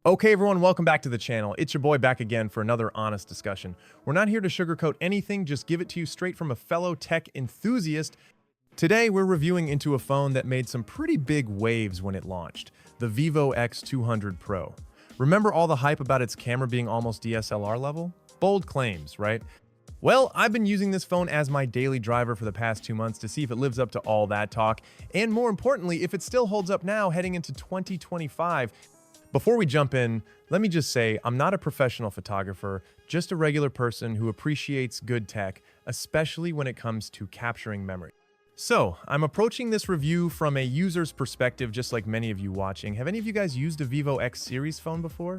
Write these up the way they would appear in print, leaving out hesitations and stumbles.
Okay, everyone, welcome back to the channel. It's your boy back again for another honest discussion. We're not here to sugarcoat anything, just give it to you straight from a fellow tech enthusiast. Today, we're reviewing into a phone that made some pretty big waves when it launched, the Vivo X200 Pro. Remember all the hype about its camera being almost DSLR level? Bold claims, right? Well, I've been using this phone as my daily driver for the past 2 months to see if it lives up to all that talk, and more importantly, if it still holds up now heading into 2025. Before we jump in, let me just say I'm not a professional photographer, just a regular person who appreciates good tech, especially when it comes to capturing memory. So, I'm approaching this review from a user's perspective, just like many of you watching. Have any of you guys used a Vivo X series phone before?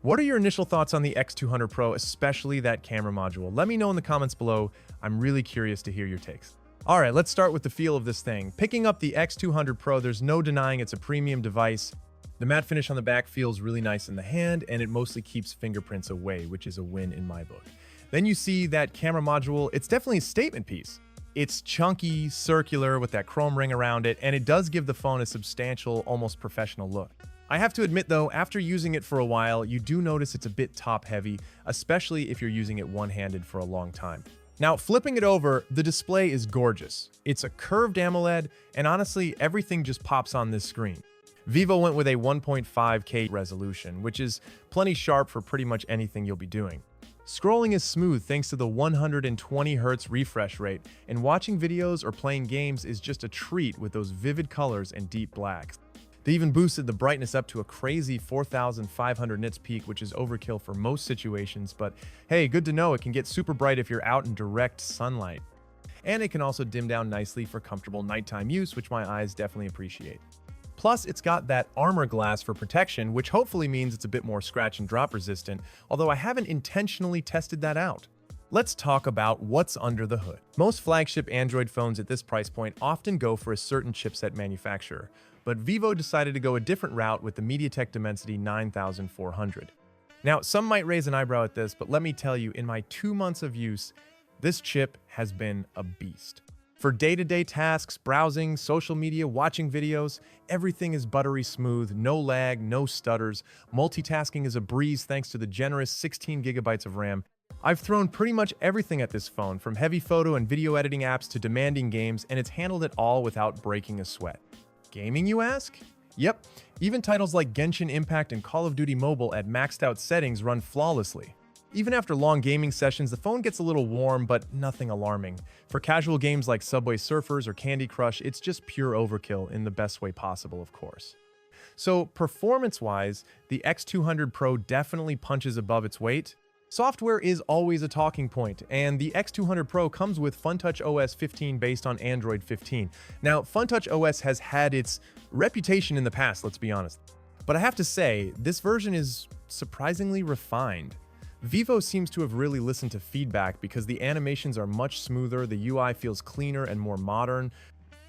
What are your initial thoughts on the X200 Pro, especially that camera module? Let me know in the comments below. I'm really curious to hear your takes. Alright, let's start with the feel of this thing. Picking up the X200 Pro, there's no denying it's a premium device. The matte finish on the back feels really nice in the hand, and it mostly keeps fingerprints away, which is a win in my book. Then you see that camera module, it's definitely a statement piece. It's chunky, circular, with that chrome ring around it, and it does give the phone a substantial, almost professional look. I have to admit though, after using it for a while, you do notice it's a bit top-heavy, especially if you're using it one-handed for a long time. Now, flipping it over, the display is gorgeous. It's a curved AMOLED, and honestly, everything just pops on this screen. Vivo went with a 1.5K resolution, which is plenty sharp for pretty much anything you'll be doing. Scrolling is smooth thanks to the 120Hz refresh rate, and watching videos or playing games is just a treat with those vivid colors and deep blacks. They even boosted the brightness up to a crazy 4,500 nits peak, which is overkill for most situations, but hey, good to know it can get super bright if you're out in direct sunlight. And it can also dim down nicely for comfortable nighttime use, which my eyes definitely appreciate. Plus, it's got that armor glass for protection, which hopefully means it's a bit more scratch and drop resistant, although I haven't intentionally tested that out. Let's talk about what's under the hood. Most flagship Android phones at this price point often go for a certain chipset manufacturer, but Vivo decided to go a different route with the MediaTek Dimensity 9400. Now, some might raise an eyebrow at this, but let me tell you, in my 2 months of use, this chip has been a beast. For day-to-day tasks, browsing, social media, watching videos, everything is buttery smooth, no lag, no stutters. Multitasking is a breeze thanks to the generous 16 gigabytes of RAM. I've thrown pretty much everything at this phone, from heavy photo and video editing apps to demanding games, and it's handled it all without breaking a sweat. Gaming, you ask? Yep, even titles like Genshin Impact and Call of Duty Mobile at maxed out settings run flawlessly. Even after long gaming sessions, the phone gets a little warm, but nothing alarming. For casual games like Subway Surfers or Candy Crush, it's just pure overkill in the best way possible, of course. So, performance-wise, the X200 Pro definitely punches above its weight. Software is always a talking point, and the X200 Pro comes with FunTouch OS 15 based on Android 15. Now, FunTouch OS has had its reputation in the past, let's be honest. But I have to say, this version is surprisingly refined. Vivo seems to have really listened to feedback because the animations are much smoother, the UI feels cleaner and more modern.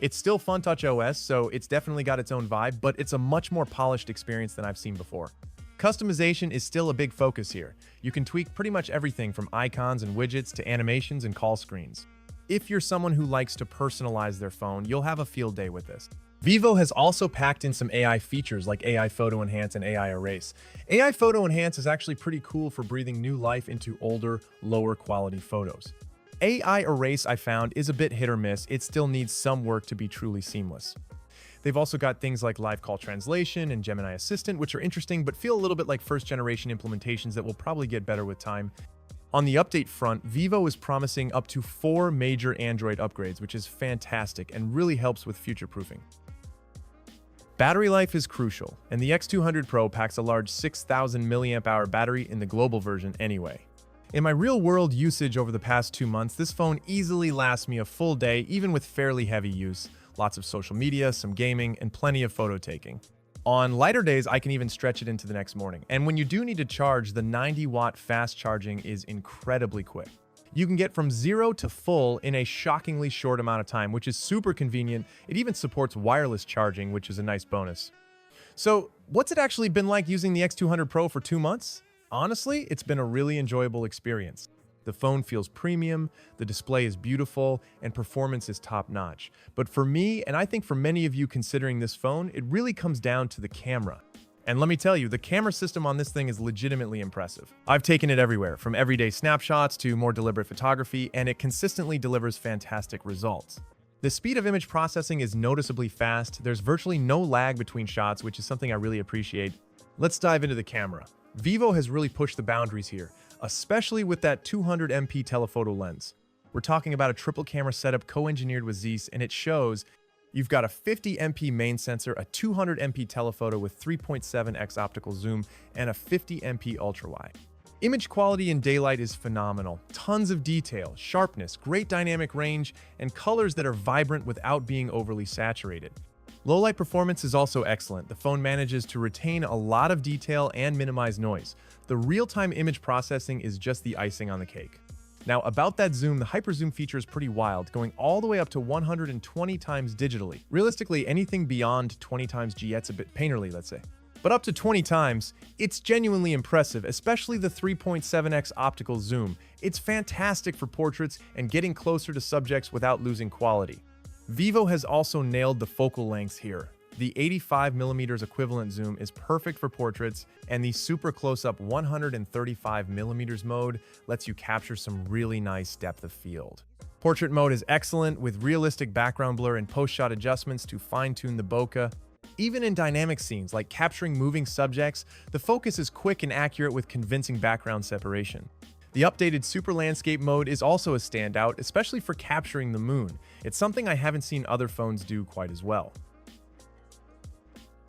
It's still FunTouch OS, so it's definitely got its own vibe, but it's a much more polished experience than I've seen before. Customization is still a big focus here. You can tweak pretty much everything from icons and widgets to animations and call screens. If you're someone who likes to personalize their phone, you'll have a field day with this. Vivo has also packed in some AI features like AI Photo Enhance and AI Erase. AI Photo Enhance is actually pretty cool for breathing new life into older, lower quality photos. AI Erase, I found, is a bit hit or miss. It still needs some work to be truly seamless. They've also got things like live call translation and Gemini Assistant, which are interesting but feel a little bit like first-generation implementations that will probably get better with time. On the update front, Vivo is promising up to 4 major Android upgrades, which is fantastic and really helps with future-proofing. Battery life is crucial, and the X200 Pro packs a large 6,000 mAh battery in the global version anyway. In my real-world usage over the past 2 months, this phone easily lasts me a full day, even with fairly heavy use. Lots of social media, some gaming, and plenty of photo taking. On lighter days, I can even stretch it into the next morning. And when you do need to charge, the 90-watt fast charging is incredibly quick. You can get from 0 to full in a shockingly short amount of time, which is super convenient. It even supports wireless charging, which is a nice bonus. So, what's it actually been like using the X200 Pro for 2 months? Honestly, it's been a really enjoyable experience. The phone feels premium, the display is beautiful, and performance is top-notch. But for me, and I think for many of you considering this phone, it really comes down to the camera. And let me tell you, the camera system on this thing is legitimately impressive. I've taken it everywhere, from everyday snapshots to more deliberate photography, and it consistently delivers fantastic results. The speed of image processing is noticeably fast. There's virtually no lag between shots, which is something I really appreciate. Let's dive into the camera. Vivo has really pushed the boundaries here, especially with that 200 MP telephoto lens. We're talking about a triple camera setup co-engineered with Zeiss, and it shows. You've got a 50 MP main sensor, a 200 MP telephoto with 3.7x optical zoom, and a 50 MP ultra-wide. Image quality in daylight is phenomenal. Tons of detail, sharpness, great dynamic range, and colors that are vibrant without being overly saturated. Low-light performance is also excellent. The phone manages to retain a lot of detail and minimize noise. The real-time image processing is just the icing on the cake. Now, about that zoom, the hyperzoom feature is pretty wild, going all the way up to 120 times digitally. Realistically, anything beyond 20 times gets a bit painterly, let's say. But up to 20 times, it's genuinely impressive, especially the 3.7x optical zoom. It's fantastic for portraits and getting closer to subjects without losing quality. Vivo has also nailed the focal lengths here. The 85mm equivalent zoom is perfect for portraits, and the super close-up 135mm mode lets you capture some really nice depth of field. Portrait mode is excellent, with realistic background blur and post-shot adjustments to fine-tune the bokeh. Even in dynamic scenes, like capturing moving subjects, the focus is quick and accurate with convincing background separation. The updated Super Landscape mode is also a standout, especially for capturing the moon. It's something I haven't seen other phones do quite as well.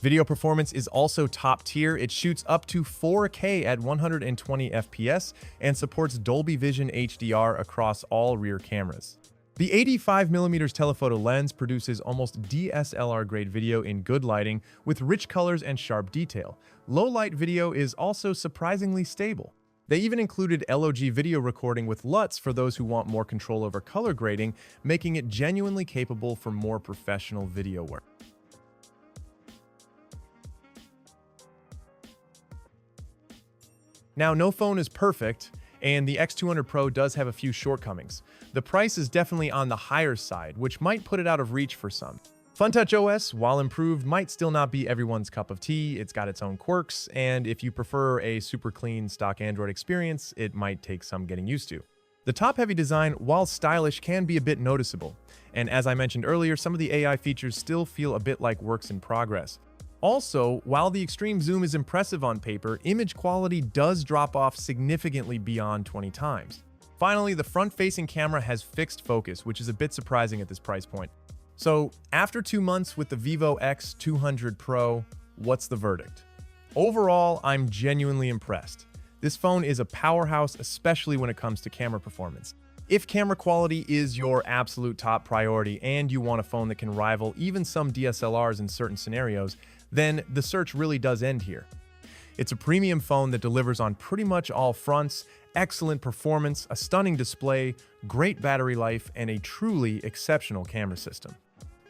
Video performance is also top tier. It shoots up to 4K at 120 FPS and supports Dolby Vision HDR across all rear cameras. The 85mm telephoto lens produces almost DSLR-grade video in good lighting with rich colors and sharp detail. Low-light video is also surprisingly stable. They even included LOG video recording with LUTs for those who want more control over color grading, making it genuinely capable for more professional video work. Now, no phone is perfect, and the X200 Pro does have a few shortcomings. The price is definitely on the higher side, which might put it out of reach for some. FunTouch OS, while improved, might still not be everyone's cup of tea. It's got its own quirks, and if you prefer a super clean stock Android experience, it might take some getting used to. The top-heavy design, while stylish, can be a bit noticeable, and as I mentioned earlier, some of the AI features still feel a bit like works in progress. Also, while the extreme zoom is impressive on paper, image quality does drop off significantly beyond 20 times. Finally, the front-facing camera has fixed focus, which is a bit surprising at this price point. So, after 2 months with the Vivo X200 Pro, what's the verdict? Overall, I'm genuinely impressed. This phone is a powerhouse, especially when it comes to camera performance. If camera quality is your absolute top priority and you want a phone that can rival even some DSLRs in certain scenarios, then the search really does end here. It's a premium phone that delivers on pretty much all fronts, excellent performance, a stunning display, great battery life, and a truly exceptional camera system.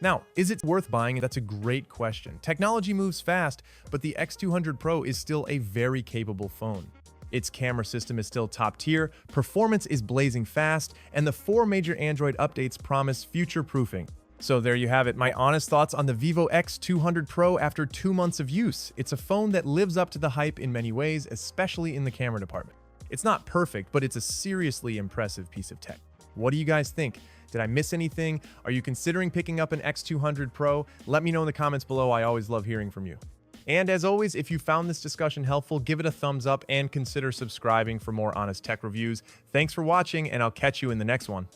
Now, is it worth buying? That's a great question. Technology moves fast, but the X200 Pro is still a very capable phone. Its camera system is still top tier, performance is blazing fast, and the 4 major Android updates promise future-proofing. So there you have it, my honest thoughts on the Vivo X200 Pro after 2 months of use. It's a phone that lives up to the hype in many ways, especially in the camera department. It's not perfect, but it's a seriously impressive piece of tech. What do you guys think? Did I miss anything? Are you considering picking up an X200 Pro? Let me know in the comments below. I always love hearing from you. And as always, if you found this discussion helpful, give it a thumbs up and consider subscribing for more honest tech reviews. Thanks for watching, and I'll catch you in the next one.